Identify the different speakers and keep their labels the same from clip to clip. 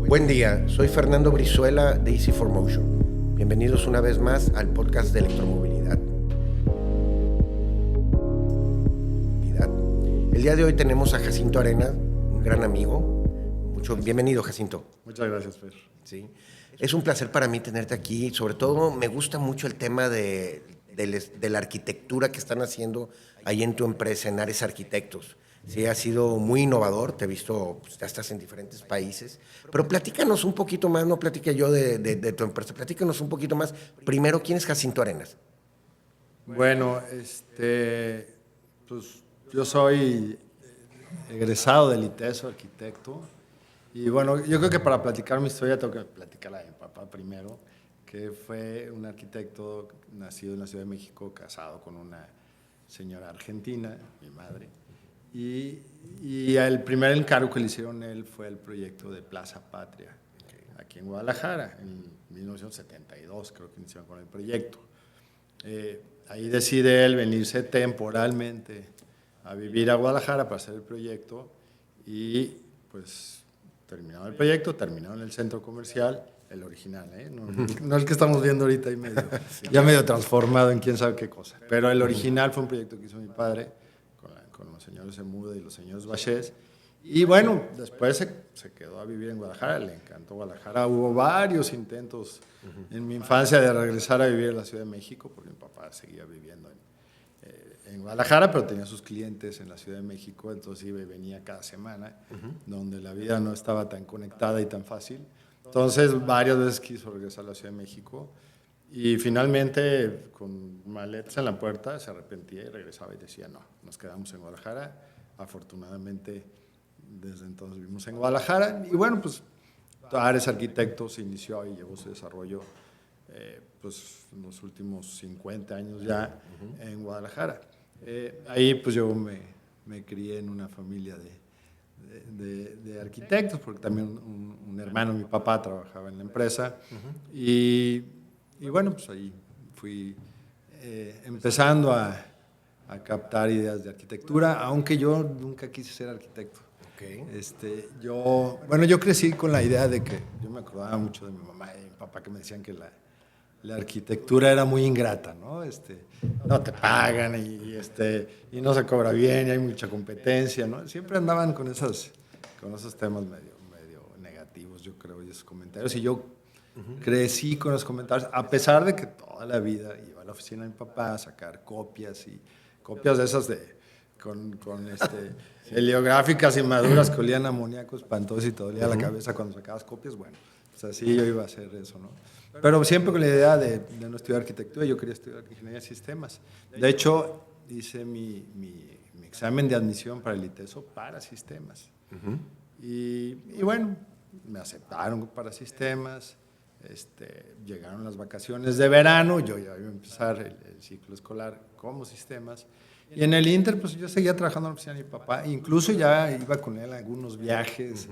Speaker 1: Buen día, soy Fernando Brizuela de Easy4Motion. Bienvenidos una vez más al podcast de electromovilidad. El día de hoy tenemos a Jacinto Arenas, un gran amigo. Bienvenido, Jacinto.
Speaker 2: Muchas gracias, Fer.
Speaker 1: Sí. Es un placer para mí tenerte aquí. Sobre todo me gusta mucho el tema de la arquitectura que están haciendo ahí en tu empresa, en Ares Arquitectos. Sí, ha sido muy innovador, te he visto, pues, ya estás en diferentes países, pero platícanos un poquito más, no platique yo de tu empresa, platícanos un poquito más. Primero, ¿quién es Jacinto Arenas?
Speaker 2: Bueno, pues yo soy egresado del ITESO, arquitecto, y bueno, yo creo que para platicar mi historia tengo que platicar la de mi papá primero, que fue un arquitecto nacido en la Ciudad de México, casado con una señora argentina, mi madre. Y el primer encargo que le hicieron a él fue el proyecto de Plaza Patria, aquí en Guadalajara, en 1972 creo que iniciaron con el proyecto. Ahí decide él venirse temporalmente a vivir a Guadalajara para hacer el proyecto y pues terminaron el proyecto, terminaron el centro comercial, el original, no el que estamos viendo ahorita, ahí medio, ya medio transformado en quién sabe qué cosa, pero el original fue un proyecto que hizo mi padre con los señores Semuda y los señores Bachés. Y bueno, después se quedó a vivir en Guadalajara, le encantó Guadalajara. Hubo varios intentos en mi infancia de regresar a vivir en la Ciudad de México, porque mi papá seguía viviendo en Guadalajara, pero tenía sus clientes en la Ciudad de México, entonces iba y venía cada semana, donde la vida no estaba tan conectada y tan fácil. Entonces, varias veces quiso regresar a la Ciudad de México. Y finalmente, con maletas en la puerta, se arrepentía y regresaba y decía, no, nos quedamos en Guadalajara. Afortunadamente, desde entonces vivimos en Guadalajara. Y bueno, pues Ares Arquitectos inició y llevó su desarrollo pues, en los últimos 50 años ya en Guadalajara. Ahí pues yo me crié en una familia de arquitectos, porque también un hermano de mi papá trabajaba en la empresa. Y bueno, pues ahí fui empezando a captar ideas de arquitectura, aunque yo nunca quise ser arquitecto.
Speaker 1: Okay.
Speaker 2: Yo crecí con la idea de que, yo me acordaba mucho de mi mamá y mi papá que me decían que la arquitectura era muy ingrata, ¿no? No te pagan y no se cobra bien y hay mucha competencia, ¿no? Siempre andaban con esos temas medio negativos, yo creo, y esos comentarios. Y yo crecí con los comentarios, a pesar de que toda la vida iba a la oficina de mi papá a sacar copias de esas con heliográficas y maduras que olían a amoníaco espantoso y te dolía la cabeza cuando sacabas copias. Bueno, pues así yo iba a hacer eso, ¿no? Pero siempre con la idea de no estudiar arquitectura, yo quería estudiar ingeniería de sistemas. De hecho, hice mi examen de admisión para el ITESO para sistemas. Y bueno, me aceptaron para sistemas. Llegaron las vacaciones de verano, yo ya iba a empezar el ciclo escolar como sistemas. Y en el Inter, pues yo seguía trabajando en la oficina de mi papá, incluso ya iba con él a algunos viajes.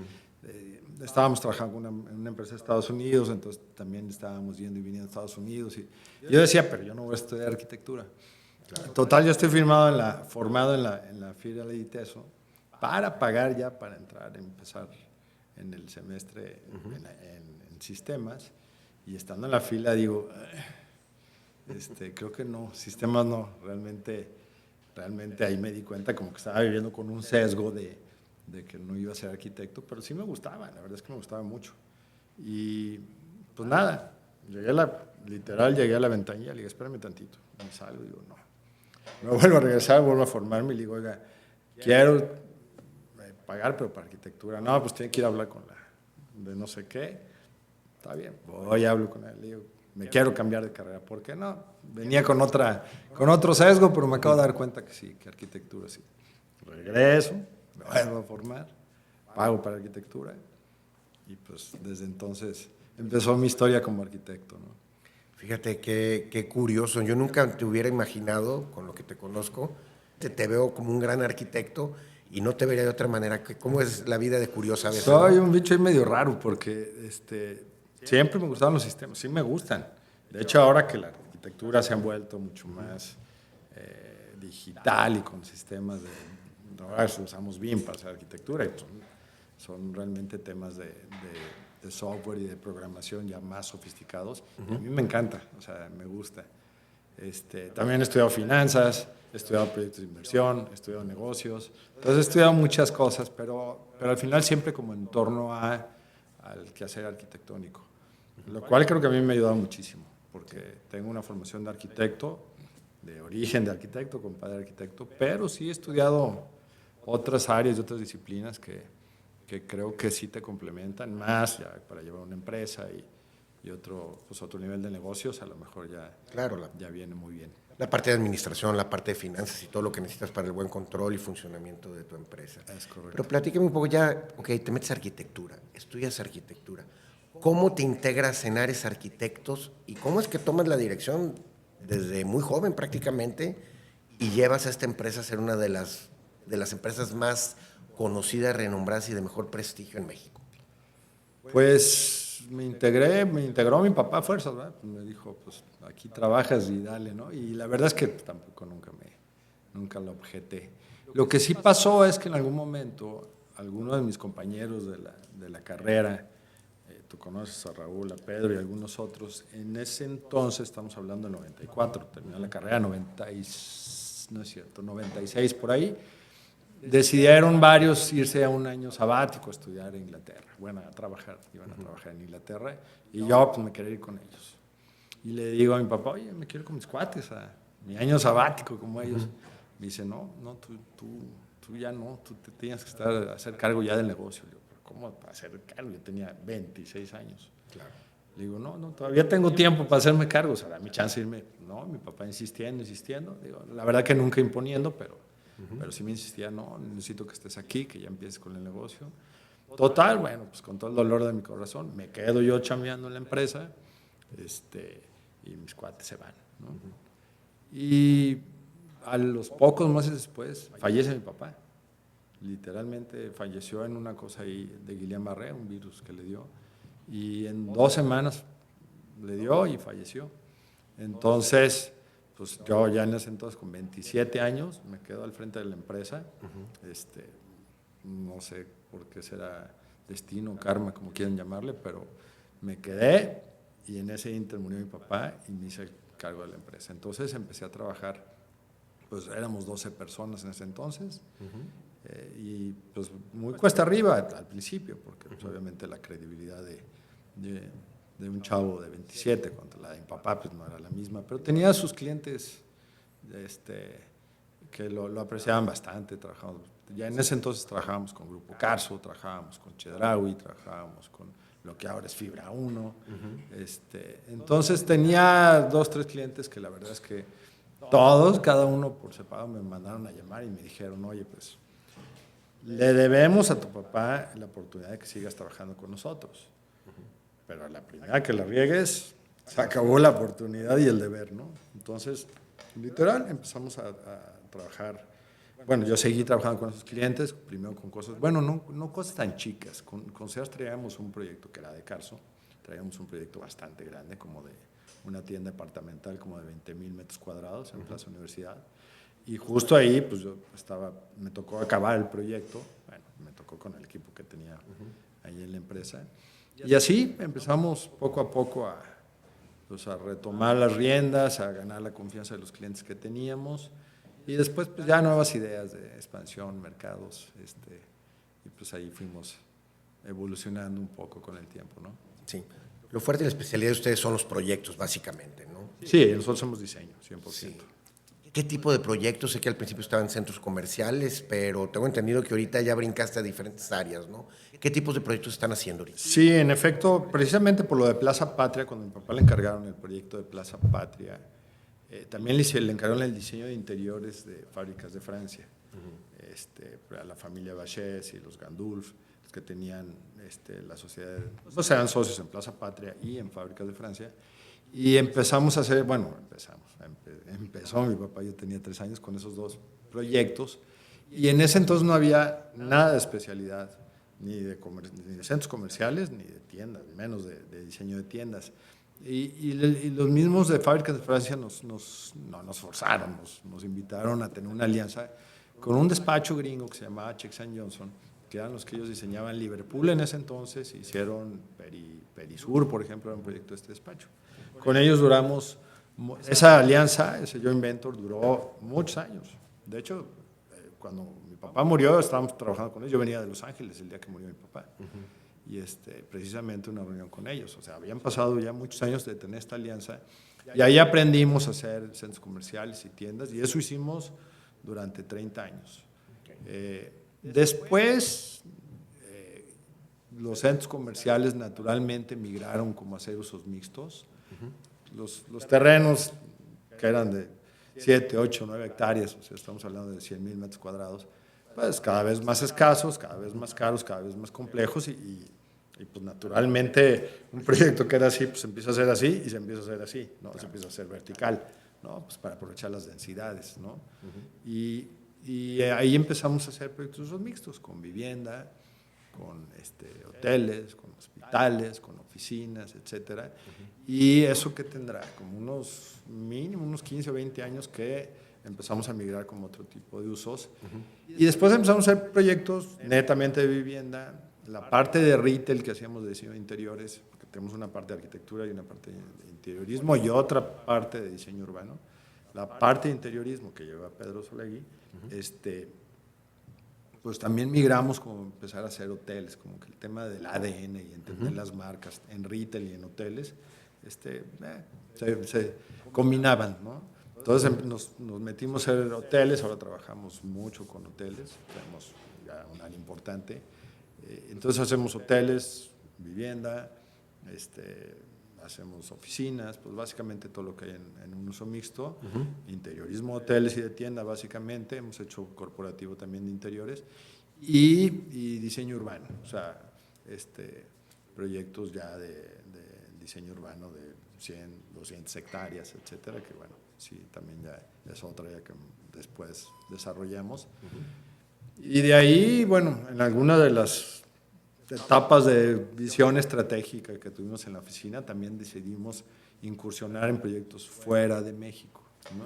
Speaker 2: Estábamos trabajando en una empresa de Estados Unidos, entonces también estábamos yendo y viniendo a Estados Unidos. Y yo decía, pero yo no voy a estudiar arquitectura. Claro. Total, yo estoy formado en la fila de ITESO para pagar ya para entrar, empezar en el semestre en sistemas. Y estando en la fila digo, creo que no, sistemas no, realmente ahí me di cuenta como que estaba viviendo con un sesgo de que no iba a ser arquitecto, pero sí me gustaba, la verdad es que me gustaba mucho. Y pues nada, llegué a la ventanilla, le dije, espérame tantito, me salgo y digo, no. Me vuelvo a regresar, vuelvo a formarme y le digo, oiga, quiero pagar, pero para arquitectura. No, pues tiene que ir a hablar con de no sé qué. Está bien, voy a hablar con él, le digo, me quiero cambiar de carrera. ¿Por qué no? Venía con otro sesgo, pero me acabo de dar cuenta que sí, que arquitectura sí. Regreso, me vuelvo a formar, pago para arquitectura y pues desde entonces empezó mi historia como arquitecto, ¿no?
Speaker 1: Fíjate qué curioso, yo nunca te hubiera imaginado, con lo que te conozco, te veo como un gran arquitecto y no te vería de otra manera. ¿Cómo es la vida de curiosa a veces?
Speaker 2: Soy un bicho ahí medio raro porque siempre me gustaban los sistemas, sí me gustan. De hecho, ahora que la arquitectura se ha vuelto mucho más digital y con sistemas ahora usamos BIM para hacer arquitectura y son realmente temas de de software y de programación ya más sofisticados. A mí me encanta, o sea, me gusta. También he estudiado finanzas, he estudiado proyectos de inversión, he estudiado negocios. Entonces he estudiado muchas cosas, pero al final siempre como en torno al quehacer arquitectónico. Lo cual creo que a mí me ha ayudado muchísimo, porque tengo una formación de arquitecto, de origen de arquitecto, con padre arquitecto, pero sí he estudiado otras áreas y otras disciplinas que creo que sí te complementan más ya para llevar una empresa y otro nivel de negocios, a lo mejor
Speaker 1: Claro,
Speaker 2: ya viene muy bien.
Speaker 1: la parte de administración, la parte de finanzas y todo lo que necesitas para el buen control y funcionamiento de tu empresa.
Speaker 2: Es correcto.
Speaker 1: Pero platícame un poco ya, ok, te metes a arquitectura, estudias arquitectura. ¿Cómo te integras en Ares Arquitectos y cómo es que tomas la dirección desde muy joven prácticamente y llevas a esta empresa a ser una de las empresas más conocidas, renombradas y de mejor prestigio en México?
Speaker 2: Pues me integró mi papá a fuerzas, ¿verdad? Pues me dijo, pues aquí trabajas y dale, ¿no? Y la verdad es que tampoco nunca lo objeté. Lo que sí pasó es que en algún momento, algunos de mis compañeros de la carrera, tú conoces a Raúl, a Pedro y algunos otros, en ese entonces, estamos hablando de 94, terminé la carrera, 96 por ahí, decidieron varios irse a un año sabático a estudiar en Inglaterra, iban a trabajar en Inglaterra, y yo pues me quería ir con ellos. Y le digo a mi papá, oye, me quiero ir con mis cuates a mi año sabático como ellos. Me dice, no, tú ya no, tú te tienes que hacer cargo ya del negocio. Le digo, ¿pero cómo hacer cargo? Yo tenía 26 años.
Speaker 1: Claro.
Speaker 2: Le digo, no, todavía tengo tiempo para hacerme cargo, o sea, da mi chance de irme. No, mi papá insistiendo. Digo, la verdad que nunca imponiendo, pero sí me insistía, no, necesito que estés aquí, que ya empieces con el negocio. Total, bueno, pues con todo el dolor de mi corazón, me quedo yo chambeando en la empresa, y mis cuates se van, ¿no? Y a los pocos meses después fallece mi papá. Literalmente falleció en una cosa ahí de Guillain-Barré, un virus que le dio, y en 2 semanas le dio y falleció. Entonces, pues yo ya en ese entonces con 27 años me quedo al frente de la empresa. No sé por qué será destino, karma, como quieran llamarle, pero me quedé y en ese inter murió mi papá y me hice cargo de la empresa. Entonces empecé a trabajar, pues éramos 12 personas en ese entonces, y pues muy cuesta arriba al principio, porque pues, obviamente la credibilidad de un chavo de 27 contra la de mi papá pues no era la misma, pero tenía sus clientes que lo apreciaban bastante. Ya en ese entonces trabajábamos con Grupo Carso, trabajábamos con Chedraui, trabajábamos con lo que ahora es Fibra 1. Entonces tenía 2, 3 clientes que la verdad es que todos, cada uno por separado, me mandaron a llamar y me dijeron, oye, pues le debemos a tu papá la oportunidad de que sigas trabajando con nosotros. Pero a la primera que la riegues, se acabó la oportunidad y el deber, ¿no? Entonces, literal, empezamos a trabajar. Bueno, yo seguí trabajando con esos clientes, primero con cosas, bueno, no cosas tan chicas. Con Sears traíamos un proyecto que era de Carso, traíamos un proyecto bastante grande, como de una tienda departamental, como de 20,000 metros cuadrados en Plaza Universidad. Y justo ahí, pues yo me tocó acabar el proyecto, bueno, me tocó con el equipo que tenía ahí en la empresa. Y así empezamos poco a poco a retomar las riendas, a ganar la confianza de los clientes que teníamos, y después pues ya nuevas ideas de expansión, mercados, y pues ahí fuimos evolucionando un poco con el tiempo, ¿no?
Speaker 1: Sí. Lo fuerte y la especialidad de ustedes son los proyectos, básicamente, ¿no?
Speaker 2: Sí, nosotros somos diseño, 100%.
Speaker 1: Sí. ¿Qué tipo de proyectos? Sé que al principio estaban en centros comerciales, pero tengo entendido que ahorita ya brincaste a diferentes áreas, ¿no? ¿Qué tipos de proyectos están haciendo ahorita?
Speaker 2: Sí, en efecto, precisamente por lo de Plaza Patria, cuando a mi papá le encargaron el proyecto de Plaza Patria, también le encargaron el diseño de interiores de fábricas de Francia, a la familia Bachés y los Gandulf, los que tenían la sociedad, pues eran socios en Plaza Patria y en fábricas de Francia. Y empezamos a hacer, empezó mi papá, yo tenía 3 años con esos 2 proyectos, y en ese entonces no había nada de especialidad, ni de centros comerciales, ni de tiendas, menos de diseño de tiendas. Y los mismos de fábricas de Francia nos invitaron a tener una alianza con un despacho gringo que se llamaba Checks & Johnson, que eran los que ellos diseñaban Liverpool en ese entonces, hicieron Perisur, por ejemplo, era un proyecto de este despacho. Con ellos duramos, esa alianza, ese joint venture duró muchos años. De hecho, cuando mi papá murió, estábamos trabajando con ellos. Yo venía de Los Ángeles el día que murió mi papá. Y precisamente una reunión con ellos. O sea, habían pasado ya muchos años de tener esta alianza. Y ahí aprendimos a hacer centros comerciales y tiendas. Y eso hicimos durante 30 años. Después, los centros comerciales naturalmente migraron como a hacer usos mixtos. Los terrenos que eran de 7, 8, 9 hectáreas, o sea, estamos hablando de 100,000 metros cuadrados, pues cada vez más escasos, cada vez más caros, cada vez más complejos y pues naturalmente un proyecto que era así, pues se empieza a hacer así y se empieza a hacer así, ¿no? Se empieza a hacer vertical, ¿no? Pues para aprovechar las densidades, ¿no? Y ahí empezamos a hacer proyectos mixtos con vivienda, con hoteles, con hospitales, con oficinas, etcétera. Y eso que tendrá como unos mínimo unos 15 o 20 años que empezamos a migrar como otro tipo de usos. Y después empezamos a hacer proyectos netamente de vivienda, la parte de retail que hacíamos de diseño de interiores, porque tenemos una parte de arquitectura y una parte de interiorismo y otra parte de diseño urbano. La parte de interiorismo que lleva Pedro Solegui, pues también migramos como empezar a hacer hoteles, como que el tema del ADN y entender las marcas en retail y en hoteles, se combinaban, ¿no? Entonces nos metimos a hacer hoteles, ahora trabajamos mucho con hoteles, tenemos ya un área importante. Entonces hacemos hoteles, vivienda, hacemos oficinas, pues básicamente todo lo que hay en un uso mixto, interiorismo, hoteles y de tienda básicamente, hemos hecho corporativo también de interiores y diseño urbano, o sea, proyectos ya de diseño urbano de 100, 200 hectáreas, etcétera, que bueno, sí, también ya es otra ya que después desarrollamos. Y de ahí, bueno, en alguna de las etapas de visión estratégica que tuvimos en la oficina, también decidimos incursionar en proyectos fuera de México, ¿no?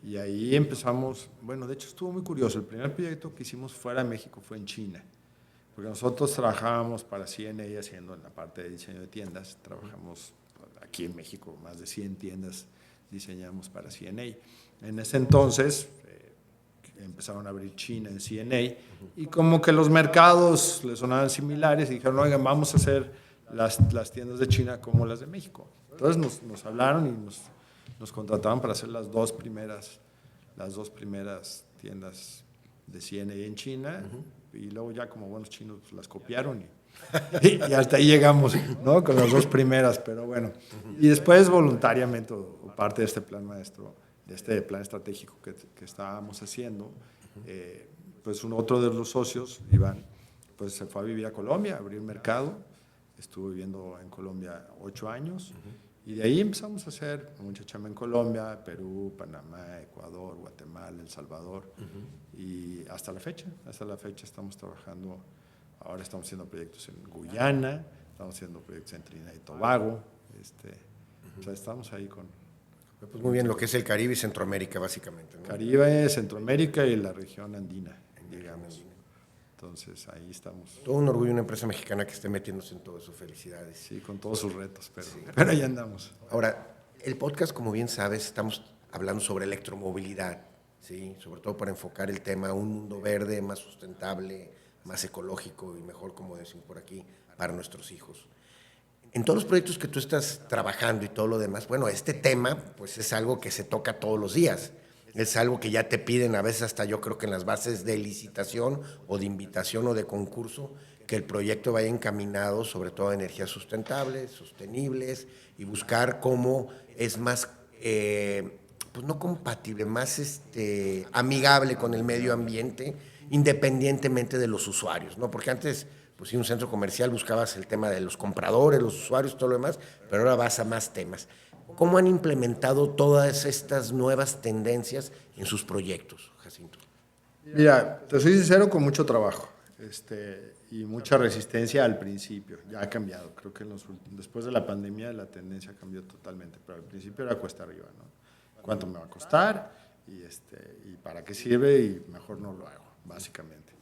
Speaker 2: Y ahí empezamos, bueno, de hecho estuvo muy curioso, el primer proyecto que hicimos fuera de México fue en China, porque nosotros trabajábamos para CNA haciendo en la parte de diseño de tiendas, trabajamos aquí en México, más de 100 tiendas diseñamos para CNA. En ese entonces empezaron a abrir China en CNA y como que los mercados les sonaban similares y dijeron, oigan, vamos a hacer las tiendas de China como las de México. Entonces nos hablaron y nos contrataron para hacer las dos primeras tiendas de CNA en China y luego ya como buenos chinos pues, las copiaron y hasta ahí llegamos, ¿no? Con las dos primeras, pero bueno. Y después voluntariamente, o parte de este plan maestro, de este plan estratégico que estábamos haciendo, pues otro de los socios, Iván, pues se fue a vivir a Colombia, a abrir mercado, estuvo viviendo en Colombia 8 años, y de ahí empezamos a hacer mucha chamba en Colombia, Perú, Panamá, Ecuador, Guatemala, El Salvador, y hasta la fecha estamos trabajando, ahora estamos haciendo proyectos en Guyana, estamos haciendo proyectos en Trinidad y Tobago, o sea, estamos ahí con...
Speaker 1: Pues muy bien, lo que es el Caribe y Centroamérica, básicamente, ¿no?
Speaker 2: Caribe, Centroamérica y la región andina, digamos. Entonces, ahí estamos.
Speaker 1: Todo un orgullo una empresa mexicana que esté metiéndose en todo eso. Felicidades.
Speaker 2: Sí, con todos sus retos, pero ahí andamos.
Speaker 1: Ahora, el podcast, como bien sabes, estamos hablando sobre electromovilidad, ¿sí? Sobre todo para enfocar el tema a un mundo verde, más sustentable, más ecológico y mejor, como decimos por aquí, para nuestros hijos. En todos los proyectos que tú estás trabajando y todo lo demás, bueno, este tema pues es algo que se toca todos los días. Es algo que ya te piden a veces hasta yo creo que en las bases de licitación o de invitación o de concurso, que el proyecto vaya encaminado sobre todo a energías sustentables, sostenibles y buscar cómo es más, pues no compatible, más amigable con el medio ambiente, independientemente de los usuarios, ¿no? Porque antes pues sí, un centro comercial buscabas el tema de los compradores, los usuarios, todo lo demás, pero ahora vas a más temas. ¿Cómo han implementado todas estas nuevas tendencias en sus proyectos, Jacinto?
Speaker 2: Mira, te soy sincero, con mucho trabajo y mucha resistencia al principio. Ya ha cambiado. Creo que después de la pandemia la tendencia cambió totalmente, pero al principio era cuesta arriba, ¿no? ¿Cuánto me va a costar? Y para qué sirve y mejor no lo hago, básicamente.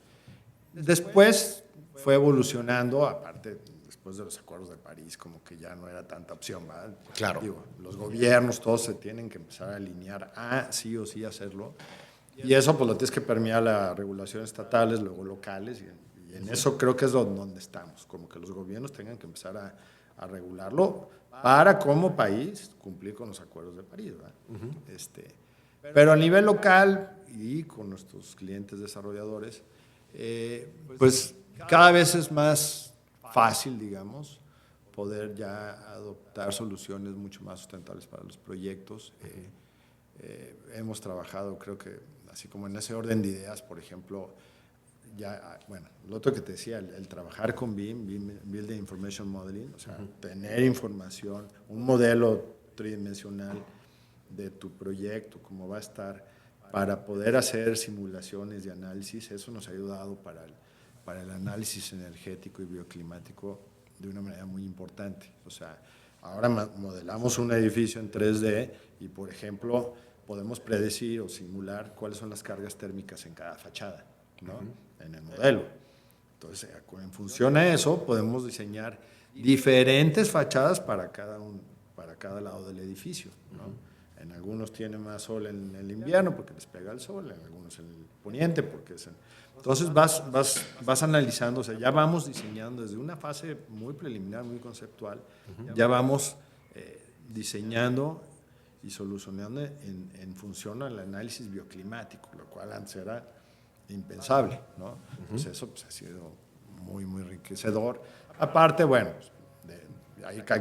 Speaker 2: Después fue evolucionando, aparte, después de los acuerdos de París, como que ya no era tanta opción, ¿verdad?
Speaker 1: Claro.
Speaker 2: Digo, los gobiernos todos se tienen que empezar a alinear a sí o sí hacerlo. Y eso pues lo tienes que permear las regulaciones estatales, luego locales, y en eso creo que es donde estamos, como que los gobiernos tengan que empezar a regularlo para como país cumplir con los acuerdos de París, ¿verdad? Pero a nivel local y con nuestros clientes desarrolladores, pues cada vez es más fácil, digamos, poder ya adoptar soluciones mucho más sustentables para los proyectos. Hemos trabajado, creo que así como en ese orden de ideas, por ejemplo, ya, bueno, lo otro que te decía, el trabajar con BIM, Building Information Modeling, o sea, tener información, un modelo tridimensional de tu proyecto, cómo va a estar, para poder hacer simulaciones de análisis, eso nos ha ayudado para el análisis energético y bioclimático de una manera muy importante. O sea, ahora modelamos un edificio en 3D y, por ejemplo, podemos predecir o simular cuáles son las cargas térmicas en cada fachada, ¿no? En el modelo. Entonces, en función a eso, podemos diseñar diferentes fachadas para cada lado del edificio, ¿no? En algunos tiene más sol en el invierno porque les pega el sol, en algunos en el poniente porque es... Entonces vas analizando, o sea, ya vamos diseñando desde una fase muy preliminar, muy conceptual, ya vamos diseñando y solucionando en función al análisis bioclimático, lo cual antes era impensable, ¿no? Entonces eso pues, ha sido muy, muy enriquecedor. Aparte, bueno,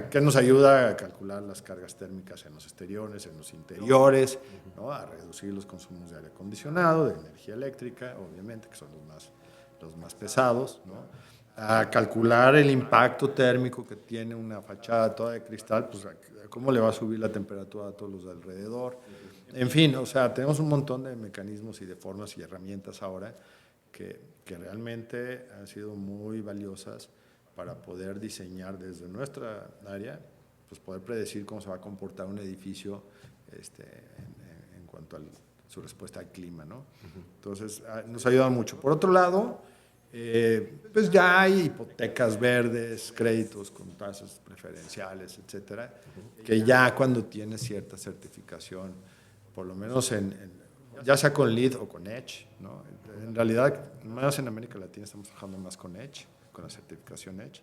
Speaker 2: que nos ayuda a calcular las cargas térmicas en los exteriores, en los interiores, ¿no? A reducir los consumos de aire acondicionado, de energía eléctrica, obviamente, que son los más pesados, ¿no? A calcular el impacto térmico que tiene una fachada toda de cristal, pues cómo le va a subir la temperatura a todos los de alrededor. En fin, o sea, tenemos un montón de mecanismos y de formas y herramientas ahora que realmente han sido muy valiosas para poder diseñar desde nuestra área, pues poder predecir cómo se va a comportar un edificio en cuanto a su respuesta al clima, ¿no? Entonces, nos ha ayudado mucho. Por otro lado, pues ya hay hipotecas verdes, créditos con tasas preferenciales, etcétera, que ya cuando tienes cierta certificación, por lo menos ya sea con LEED o con EDGE, ¿no? En realidad, más en América Latina estamos trabajando más con EDGE, con la certificación EDGE,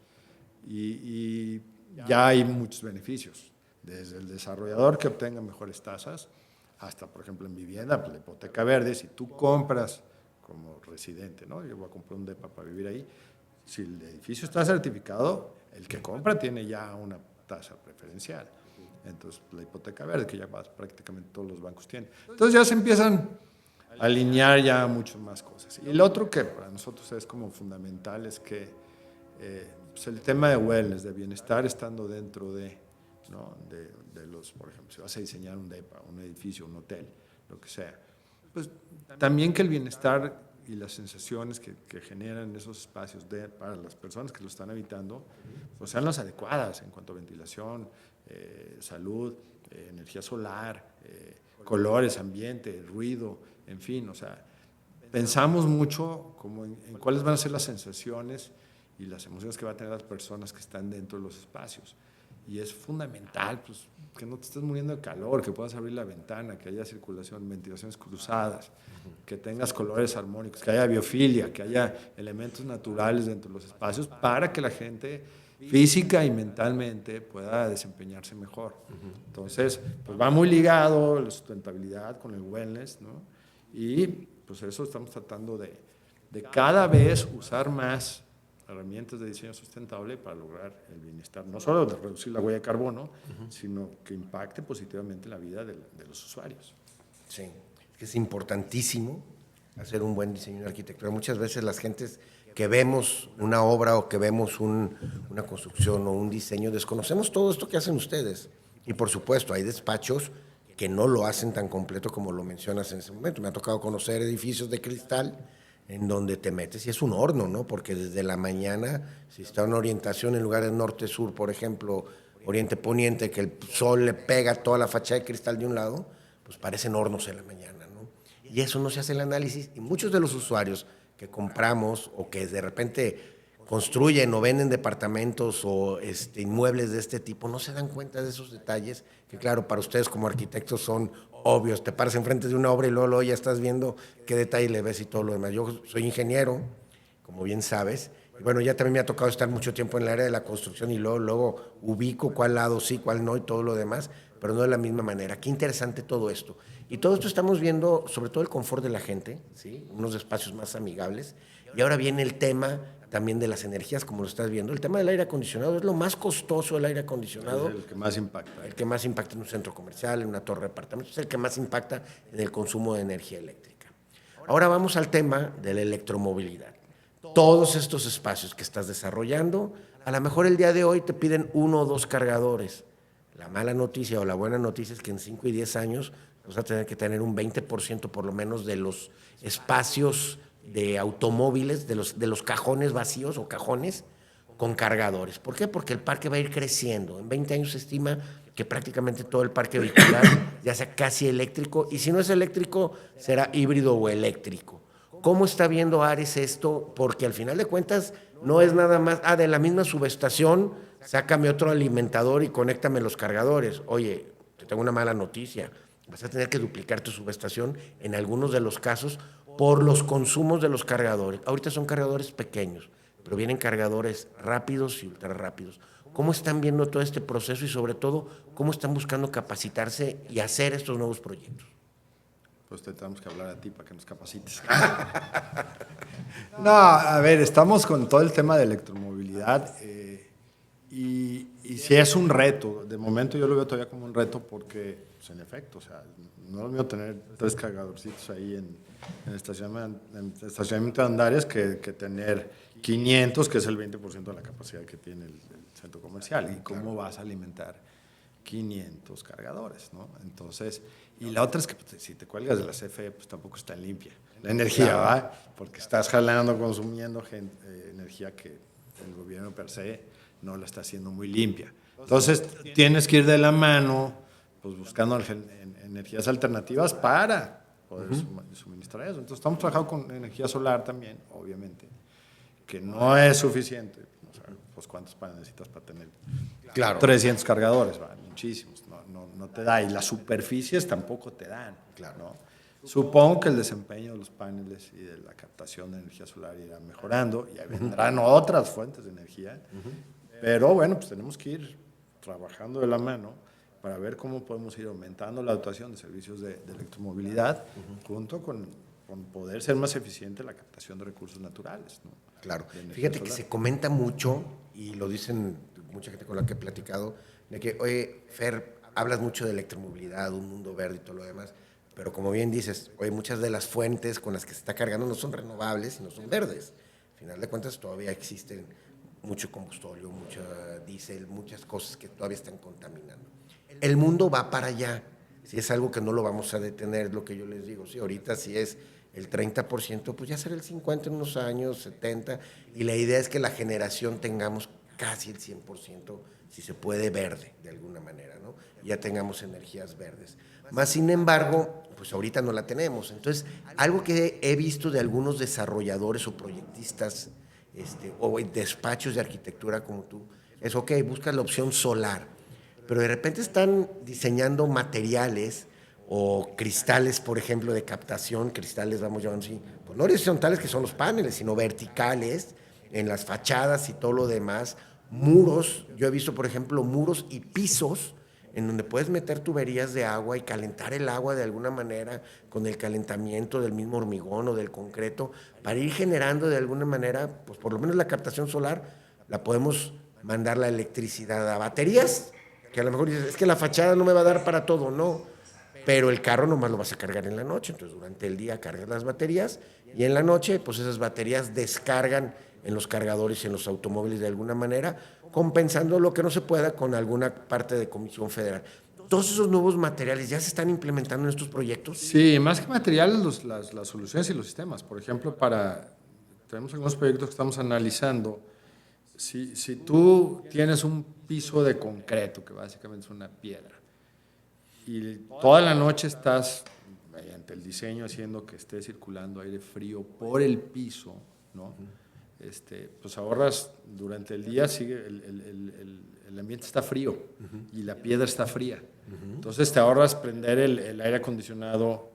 Speaker 2: y ya hay muchos beneficios, desde el desarrollador que obtenga mejores tasas, hasta, por ejemplo, en vivienda, pues, la hipoteca verde, si tú compras como residente, ¿no? Yo voy a comprar un depa para vivir ahí, si el edificio está certificado, el que compra tiene ya una tasa preferencial. Entonces, la hipoteca verde, que ya prácticamente todos los bancos tienen. Entonces ya se empiezan a alinear ya muchas más cosas. Y lo otro que para nosotros es como fundamental es que pues el tema de wellness, de bienestar, estando dentro de, ¿no? de los, por ejemplo, si vas a diseñar un depa, un edificio, un hotel, lo que sea, pues también que el bienestar y las sensaciones que generan esos espacios para las personas que lo están habitando, pues sean las adecuadas en cuanto a ventilación, salud, energía solar, colores, ambiente, ruido, en fin, o sea, pensamos mucho como en cuáles van a ser las sensaciones y las emociones que va a tener las personas que están dentro de los espacios. Y es fundamental, pues, que no te estés muriendo de calor, que puedas abrir la ventana, que haya circulación, ventilaciones cruzadas, que tengas colores armónicos, que haya biofilia, que haya elementos naturales dentro de los espacios para que la gente física y mentalmente pueda desempeñarse mejor. Entonces, pues va muy ligado la sustentabilidad con el wellness, ¿no? Y pues eso estamos tratando de cada vez usar más herramientas de diseño sustentable para lograr el bienestar, no solo de reducir la huella de carbono, sino que impacte positivamente la vida de los usuarios.
Speaker 1: Sí, es importantísimo hacer un buen diseño de arquitectura. Muchas veces las gentes que vemos una obra o que vemos una construcción o un diseño, desconocemos todo esto que hacen ustedes. Y por supuesto, hay despachos que no lo hacen tan completo como lo mencionas en ese momento. Me ha tocado conocer edificios de cristal en donde te metes y es un horno, ¿no? Porque desde la mañana, si está una orientación en lugar de norte-sur, por ejemplo, oriente-poniente, que el sol le pega a toda la fachada de cristal de un lado, pues parecen hornos en la mañana, ¿no? Y eso no se hace el análisis y muchos de los usuarios que que compramos o que de repente construyen o venden departamentos o inmuebles de este tipo, no se dan cuenta de esos detalles que, claro, para ustedes como arquitectos son obvios. Te paras enfrente de una obra y luego ya estás viendo qué detalle le ves y todo lo demás. Yo soy ingeniero, como bien sabes, y bueno, ya también me ha tocado estar mucho tiempo en el área de la construcción y luego ubico cuál lado sí, cuál no y todo lo demás, pero no de la misma manera. Qué interesante todo esto. Y todo esto estamos viendo, sobre todo el confort de la gente, ¿sí? Unos espacios más amigables. Y ahora viene el tema también de las energías, como lo estás viendo. El tema del aire acondicionado es lo más costoso, el aire acondicionado.
Speaker 2: Es el que más impacta.
Speaker 1: El que más impacta en un centro comercial, en una torre de apartamentos, es el que más impacta en el consumo de energía eléctrica. Ahora vamos al tema de la electromovilidad. Todos estos espacios que estás desarrollando, a lo mejor el día de hoy te piden 1 o 2 cargadores. La mala noticia o la buena noticia es que en 5 y 10 años vas a tener que tener un 20% por lo menos de los espacios de automóviles, de los cajones vacíos o cajones con cargadores. ¿Por qué? Porque el parque va a ir creciendo. En 20 años se estima que prácticamente todo el parque vehicular ya sea casi eléctrico, y si no es eléctrico, será híbrido o eléctrico. ¿Cómo está viendo Ares esto? Porque al final de cuentas no es nada más, de la misma subestación, sácame otro alimentador y conéctame los cargadores. Oye, te tengo una mala noticia, vas a tener que duplicar tu subestación en algunos de los casos por los consumos de los cargadores. Ahorita son cargadores pequeños, pero vienen cargadores rápidos y ultra rápidos. ¿Cómo están viendo todo este proceso y sobre todo cómo están buscando capacitarse y hacer estos nuevos proyectos?
Speaker 2: Pues te tenemos que hablar a ti para que nos capacites. No, a ver, estamos con todo el tema de electromovilidad y sí es un reto. De momento yo lo veo todavía como un reto porque, pues en efecto, o sea, no es lo mío tener 3 cargadorcitos ahí en estacionamiento de Andares que tener 500, que es el 20% de la capacidad que tiene el centro comercial. ¿Y cómo vas a alimentar 500 cargadores, ¿no? Entonces, y la otra es que pues, si te cuelgas de la CFE, pues tampoco está limpia la energía, ¿va? Porque estás jalando, consumiendo energía que el gobierno per se no la está haciendo muy limpia. Entonces, tienes que ir de la mano, pues buscando energías alternativas para poder suministrar eso. Entonces, estamos trabajando con energía solar también, obviamente, que no es suficiente. O sea, pues ¿cuántos paneles necesitas para tener 300 cargadores? Va, muchísimos. No te da. Y las superficies tampoco te dan. ¿No? Supongo que el desempeño de los paneles y de la captación de energía solar irá mejorando y vendrán otras fuentes de energía. Pero bueno, pues tenemos que ir trabajando de la mano para ver cómo podemos ir aumentando la dotación de servicios de electromovilidad junto con poder ser más eficiente la captación de recursos naturales, ¿no?
Speaker 1: Claro. Fíjate que se comenta mucho, y lo dicen mucha gente con la que he platicado, de que, oye, Fer, hablas mucho de electromovilidad, un mundo verde y todo lo demás, pero como bien dices, oye, muchas de las fuentes con las que se está cargando no son renovables y no son verdes. Al final de cuentas todavía existen mucho combustorio, mucho diésel, muchas cosas que todavía están contaminando. El mundo va para allá. Si es algo que no lo vamos a detener, es lo que yo les digo. Si ahorita sí es el 30%, pues ya será el 50% en unos años, 70%, y la idea es que la generación tengamos casi el 100%, si se puede, verde, de alguna manera, ¿no? Ya tengamos energías verdes. Más sin embargo, pues ahorita no la tenemos. Entonces, algo que he visto de algunos desarrolladores o proyectistas, o despachos de arquitectura como tú, es, ok, buscas la opción solar, pero de repente están diseñando materiales o cristales, por ejemplo, de captación, cristales, vamos llamando así, pues no horizontales, que son los paneles, sino verticales, en las fachadas y todo lo demás, muros. Yo he visto, por ejemplo, muros y pisos en donde puedes meter tuberías de agua y calentar el agua de alguna manera con el calentamiento del mismo hormigón o del concreto, para ir generando de alguna manera, pues por lo menos la captación solar, la podemos mandar la electricidad a baterías, que a lo mejor dices, es que la fachada no me va a dar para todo, no, pero el carro nomás lo vas a cargar en la noche, entonces durante el día cargas las baterías y en la noche pues esas baterías descargan en los cargadores y en los automóviles de alguna manera, compensando lo que no se pueda con alguna parte de Comisión Federal. ¿Todos esos nuevos materiales ya se están implementando en estos proyectos?
Speaker 2: Sí, más que materiales, las soluciones y los sistemas. Por ejemplo, tenemos algunos proyectos que estamos analizando. Si tú tienes un piso de concreto, que básicamente es una piedra, y toda la noche estás mediante el diseño haciendo que esté circulando aire frío por el piso, ¿no? Pues ahorras durante el día, sigue el ambiente está frío y la piedra está fría. Entonces te ahorras prender el aire acondicionado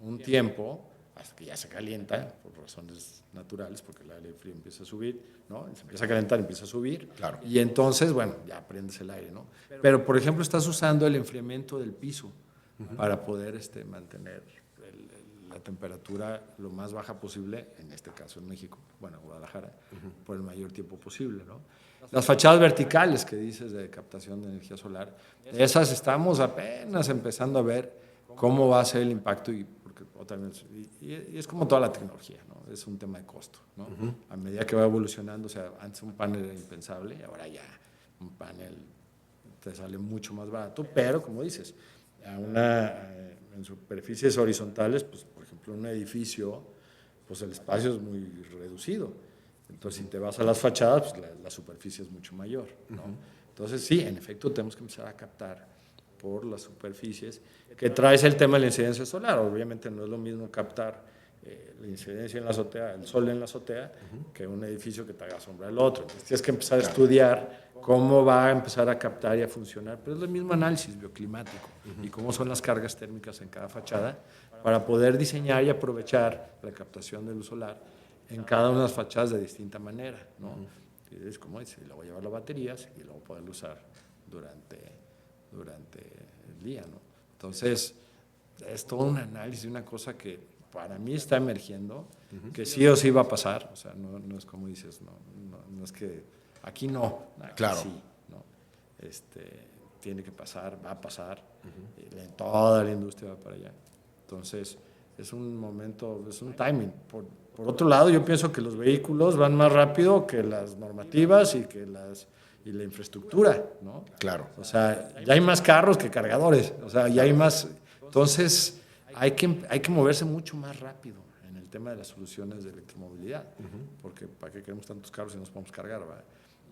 Speaker 2: un tiempo hasta que ya se calienta, por razones naturales, porque el aire frío empieza a subir, ¿no? Se empieza a calentar, empieza a subir,
Speaker 1: Claro.
Speaker 2: y entonces, bueno, ya prendes el aire, ¿no? Pero, por ejemplo, estás usando el enfriamiento del piso para poder mantener la temperatura lo más baja posible, en este caso en México, bueno, Guadalajara, por el mayor tiempo posible, ¿no? Las fachadas verticales que dices de captación de energía solar, esas estamos apenas empezando a ver cómo va a ser el impacto porque otra vez, y es como toda la tecnología, ¿no? Es un tema de costo, ¿no? A medida que va evolucionando, o sea, antes un panel era impensable y ahora ya un panel te sale mucho más barato, pero como dices, en superficies horizontales, pues por ejemplo en un edificio, pues el espacio es muy reducido. Entonces, si te vas a las fachadas, pues la superficie es mucho mayor, ¿no? Entonces, sí, en efecto, tenemos que empezar a captar por las superficies, que traes el tema de la incidencia solar. Obviamente no es lo mismo captar la incidencia en la azotea, el sol en la azotea, que un edificio que te haga sombra al otro. Entonces, tienes que empezar a estudiar cómo va a empezar a captar y a funcionar. Pero es el mismo análisis bioclimático y cómo son las cargas térmicas en cada fachada para poder diseñar y aprovechar la captación de luz solar en cada una de las fachadas de distinta manera, ¿no? Y es como dice, luego llevar las baterías y luego poderlo usar durante el día, ¿no? Entonces, es todo un análisis, una cosa que para mí está emergiendo, que sí o sí va a pasar, o sea, no es como dices, no es que aquí no, aquí
Speaker 1: claro.
Speaker 2: sí, ¿no? Tiene que pasar, va a pasar, toda la industria va para allá. Entonces, es un momento, es un timing. Por otro lado, yo pienso que los vehículos van más rápido que las normativas y la infraestructura, ¿no?
Speaker 1: Claro.
Speaker 2: O sea, ya hay más carros que cargadores, o sea, ya hay más. Entonces, hay que moverse mucho más rápido en el tema de las soluciones de electromovilidad, porque ¿para qué queremos tantos carros si nos podemos cargar, ¿verdad?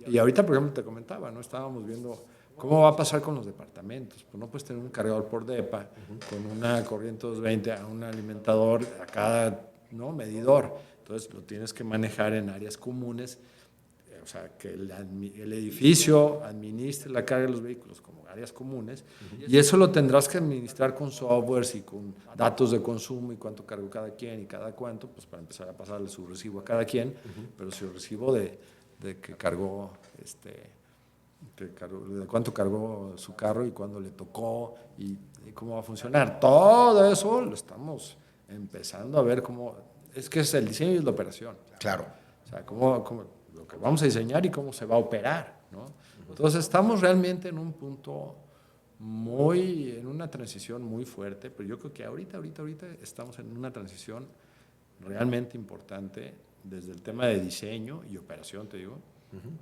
Speaker 2: Y ahorita, por ejemplo, te comentaba, ¿no? Estábamos viendo cómo va a pasar con los departamentos. Pues no puedes tener un cargador por depa con una corriente 220 a un alimentador a cada, ¿no?, medidor. Entonces lo tienes que manejar en áreas comunes, o sea, que el edificio administre la carga de los vehículos como áreas comunes, y eso lo tendrás que administrar con softwares y con datos de consumo y cuánto cargó cada quien y cada cuánto, pues para empezar a pasarle su recibo a cada quien, pero su recibo de que cargó, de cuánto cargó su carro y cuándo le tocó y cómo va a funcionar. Todo eso lo estamos empezando a ver cómo, es que es el diseño y la operación.
Speaker 1: Claro.
Speaker 2: O sea, cómo lo que vamos a diseñar y cómo se va a operar, ¿no? Entonces estamos realmente en un punto en una transición muy fuerte, pero yo creo que ahorita estamos en una transición realmente importante desde el tema de diseño y operación, te digo,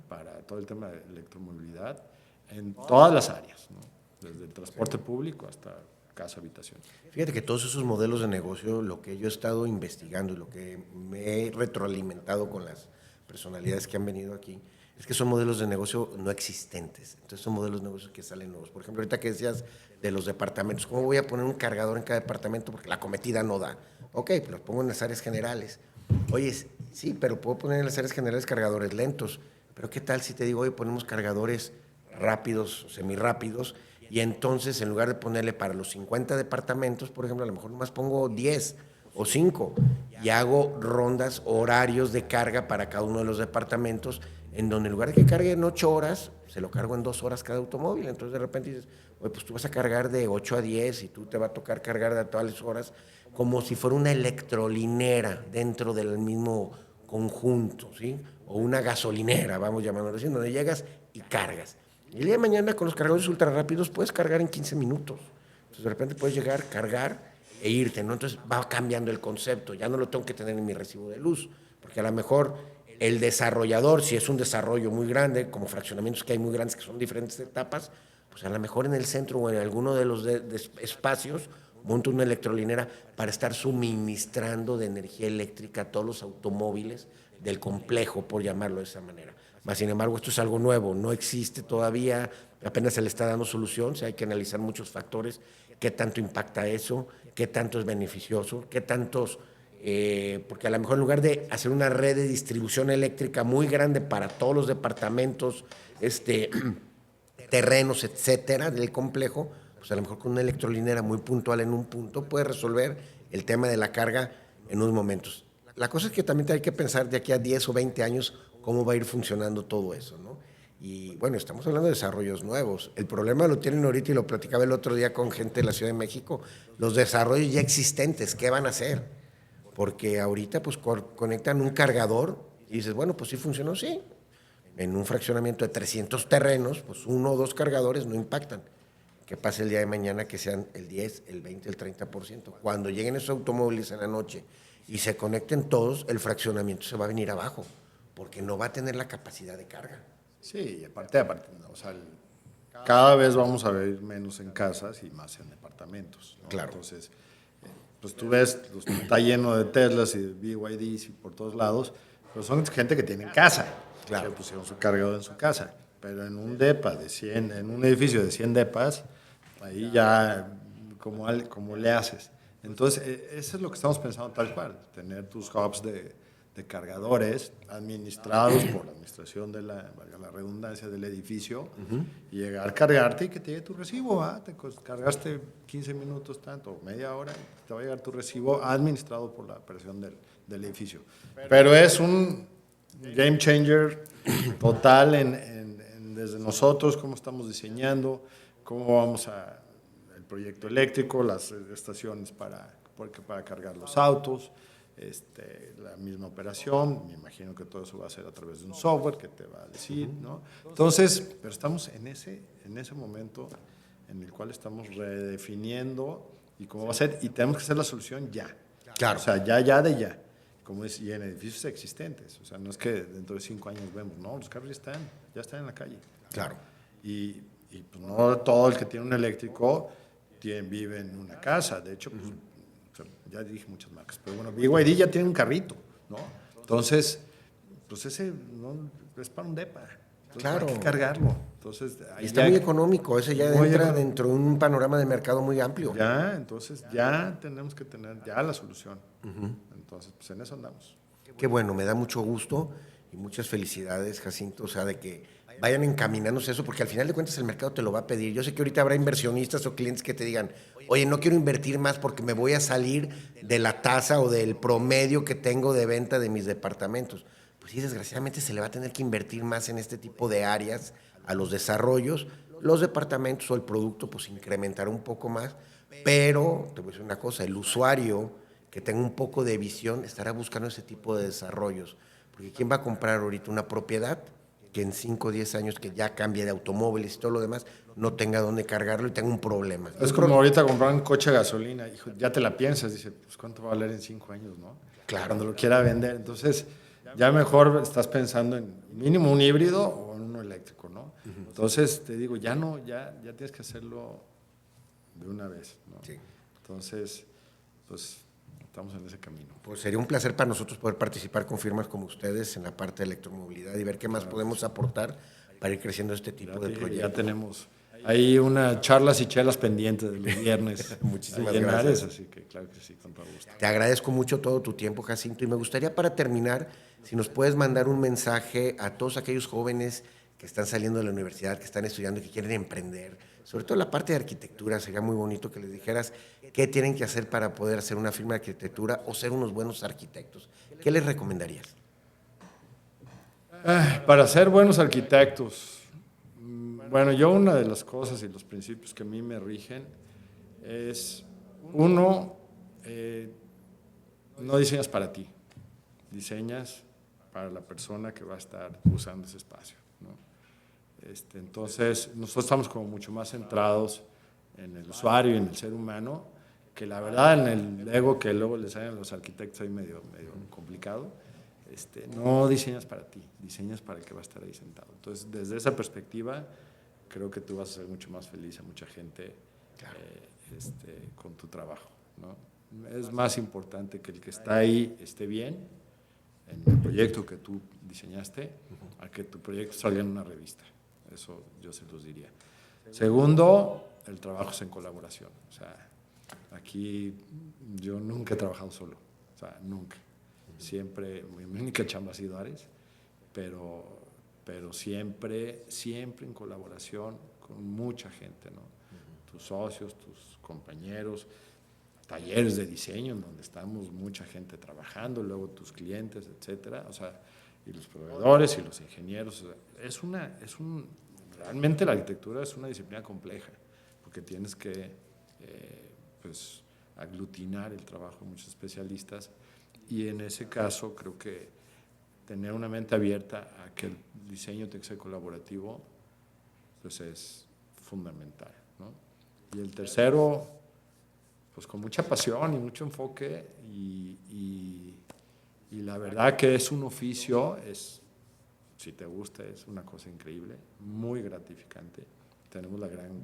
Speaker 2: para todo el tema de electromovilidad en todas las áreas, ¿no? Desde el transporte público hasta casa, habitación.
Speaker 1: Fíjate que todos esos modelos de negocio, lo que yo he estado investigando y lo que me he retroalimentado con las personalidades que han venido aquí, es que son modelos de negocio no existentes. Entonces son modelos de negocio que salen nuevos. Por ejemplo, ahorita que decías de los departamentos, ¿cómo voy a poner un cargador en cada departamento? Porque la cometida no da. Ok, pues los pongo en las áreas generales. Oye, sí, pero puedo poner en las áreas generales cargadores lentos. Pero ¿qué tal si te digo, oye, ponemos cargadores rápidos, semirrápidos, y entonces en lugar de ponerle para los 50 departamentos, por ejemplo, a lo mejor nomás pongo 10 o 5 y hago rondas, horarios de carga para cada uno de los departamentos, en donde en lugar de que cargue en 8 horas, se lo cargo en 2 horas cada automóvil. Entonces de repente dices, oye, pues tú vas a cargar de 8 a 10 y tú te va a tocar cargar de todas las horas, como si fuera una electrolinera dentro del mismo conjunto, ¿sí? O una gasolinera, vamos llamándolo así, donde llegas y cargas. Y el día de mañana con los cargadores ultra rápidos puedes cargar en 15 minutos. Entonces de repente puedes llegar, cargar e irte, ¿no? Entonces va cambiando el concepto, ya no lo tengo que tener en mi recibo de luz, porque a lo mejor el desarrollador, si es un desarrollo muy grande, como fraccionamientos que hay muy grandes que son diferentes etapas, pues a lo mejor en el centro o en alguno de los espacios monto una electrolinera para estar suministrando de energía eléctrica a todos los automóviles del complejo, por llamarlo de esa manera. Mas, sin embargo, esto es algo nuevo, no existe todavía, apenas se le está dando solución, o sea, hay que analizar muchos factores qué tanto impacta eso, qué tanto es beneficioso, qué tantos... porque a lo mejor en lugar de hacer una red de distribución eléctrica muy grande para todos los departamentos, terrenos, etcétera, del complejo, pues a lo mejor con una electrolinera muy puntual en un punto puede resolver el tema de la carga en unos momentos. La cosa es que también hay que pensar de aquí a 10 o 20 años cómo va a ir funcionando todo eso, ¿no? Y bueno, estamos hablando de desarrollos nuevos. El problema lo tienen ahorita y lo platicaba el otro día con gente de la Ciudad de México, los desarrollos ya existentes, ¿qué van a hacer? Porque ahorita pues conectan un cargador y dices, bueno, pues sí funcionó, sí. En un fraccionamiento de 300 terrenos, pues uno o dos cargadores no impactan. Que pase el día de mañana que sean el 10, el 20, el 30%. Cuando lleguen esos automóviles en la noche y se conecten todos, el fraccionamiento se va a venir abajo, porque no va a tener la capacidad de carga.
Speaker 2: Sí, y aparte, ¿no? O sea, cada vez vamos a ver menos en casas y más en departamentos, ¿no?
Speaker 1: Claro.
Speaker 2: Entonces, pues tú ves, está lleno de Teslas y de BYDs y por todos lados, pero son gente que tiene casa,
Speaker 1: Claro.
Speaker 2: que pusieron su cargador en su casa, pero en un depa de 100, en un edificio de 100 depas, ahí ya, como le haces? Entonces, eso es lo que estamos pensando tal cual, tener tus hubs de cargadores administrados por la administración de valga la redundancia, del edificio, y llegar a cargarte y que te llegue tu recibo. Te cargaste 15 minutos, tanto, media hora, te va a llegar tu recibo administrado por la operación del edificio. Pero es un game changer total desde nosotros, cómo estamos diseñando, cómo vamos el proyecto eléctrico, las estaciones para cargar los autos, la misma operación. Me imagino que todo eso va a ser a través de un software que te va a decir, ¿no? Entonces, pero estamos en ese momento en el cual estamos redefiniendo y cómo va a ser, y tenemos que hacer la solución ya.
Speaker 1: Claro.
Speaker 2: O sea, ya. Como es, y en edificios existentes. O sea, no es que dentro de 5 años vemos, no, los carros ya están en la calle.
Speaker 1: Claro.
Speaker 2: Y pues no todo el que tiene un eléctrico vive en una casa. De hecho, pues, ya dije muchas marcas, pero bueno, BYD ya tiene un carrito, ¿no? Entonces, pues ese no es para un depa. Entonces,
Speaker 1: Claro.
Speaker 2: hay que cargarlo. Entonces,
Speaker 1: ahí está muy económico, ese ya entra dentro de un panorama de mercado muy amplio.
Speaker 2: Entonces ya tenemos que tener ya la solución. Entonces, pues en eso andamos.
Speaker 1: Qué bueno, me da mucho gusto y muchas felicidades, Jacinto, o sea, de que vayan encaminándose eso, porque al final de cuentas el mercado te lo va a pedir. Yo sé que ahorita habrá inversionistas o clientes que te digan, oye, no quiero invertir más porque me voy a salir de la tasa o del promedio que tengo de venta de mis departamentos. Pues sí, desgraciadamente se le va a tener que invertir más en este tipo de áreas, a los desarrollos, los departamentos o el producto, pues incrementará un poco más, pero te voy a decir una cosa, el usuario que tenga un poco de visión estará buscando ese tipo de desarrollos, porque ¿quién va a comprar ahorita una propiedad que en 5 o 10 años que ya cambie de automóviles y todo lo demás, no tenga dónde cargarlo y tenga un problema?
Speaker 2: Es como ahorita comprar un coche de gasolina, hijo, ya te la piensas, dice, pues ¿cuánto va a valer en 5 años, no?
Speaker 1: Claro.
Speaker 2: Cuando lo quiera vender. Entonces, ya mejor estás pensando en mínimo un híbrido o en uno eléctrico, ¿no? Entonces, te digo, ya tienes que hacerlo de una vez, ¿no?
Speaker 1: Sí.
Speaker 2: Entonces, pues estamos en ese camino.
Speaker 1: Pues sería un placer para nosotros poder participar con firmas como ustedes en la parte de electromovilidad y ver qué más podemos aportar para ir creciendo este tipo de proyectos.
Speaker 2: Ya tenemos ahí unas charlas y chelas pendientes de los viernes.
Speaker 1: Muchísimas gracias.
Speaker 2: Así que claro que sí, con todo gusto.
Speaker 1: Te agradezco mucho todo tu tiempo, Jacinto, y me gustaría para terminar, si nos puedes mandar un mensaje a todos aquellos jóvenes que están saliendo de la universidad, que están estudiando y que quieren emprender, sobre todo la parte de arquitectura. Sería muy bonito que les dijeras qué tienen que hacer para poder hacer una firma de arquitectura o ser unos buenos arquitectos. ¿Qué les recomendarías?
Speaker 2: Para ser buenos arquitectos, bueno, yo una de las cosas y los principios que a mí me rigen es, uno, no diseñas para ti, diseñas para la persona que va a estar usando ese espacio, ¿no? Entonces, nosotros estamos como mucho más centrados en el usuario y en el ser humano, que la verdad en el ego que luego les salen a los arquitectos ahí medio complicado. No diseñas para ti, diseñas para el que va a estar ahí sentado. Entonces, desde esa perspectiva, creo que tú vas a ser mucho más feliz a mucha gente, claro, con tu trabajo, ¿no? Es más importante que el que está ahí esté bien en el proyecto que tú diseñaste, a que tu proyecto salga en una revista. Eso yo se los diría. Segundo, el trabajo es en colaboración. O sea, aquí yo nunca he trabajado solo. O sea, nunca. Siempre, mi única chamba ha sido Ares, pero siempre en colaboración con mucha gente, ¿no? Tus socios, tus compañeros, talleres de diseño en donde estamos mucha gente trabajando, luego tus clientes, etcétera, o sea, y los proveedores y los ingenieros. O sea, realmente la arquitectura es una disciplina compleja, porque tienes que pues, aglutinar el trabajo de muchos especialistas, y en ese caso creo que tener una mente abierta a que el diseño tiene que ser colaborativo, pues es fundamental, ¿no? Y el tercero, pues con mucha pasión y mucho enfoque, y la verdad que es un oficio, si te gusta, es una cosa increíble, muy gratificante. Tenemos la gran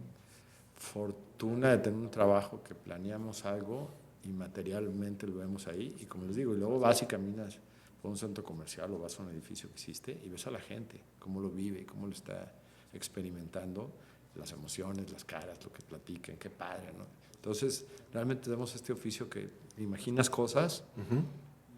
Speaker 2: fortuna de tener un trabajo que planeamos algo y materialmente lo vemos ahí, y como les digo, y luego vas y caminas por un centro comercial o vas a un edificio que existe y ves a la gente, cómo lo vive, cómo lo está experimentando, las emociones, las caras, lo que platican, qué padre, ¿no? Entonces, realmente tenemos este oficio que imaginas cosas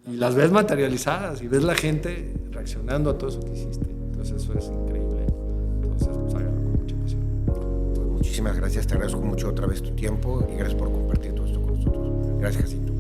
Speaker 2: y las ves materializadas y ves la gente reaccionando a todo eso que hiciste. Entonces, eso es increíble. Entonces, pues háganlo con mucha pasión.
Speaker 1: Pues muchísimas gracias, te agradezco mucho otra vez tu tiempo y gracias por compartir todo esto con nosotros. Gracias, Jacinto.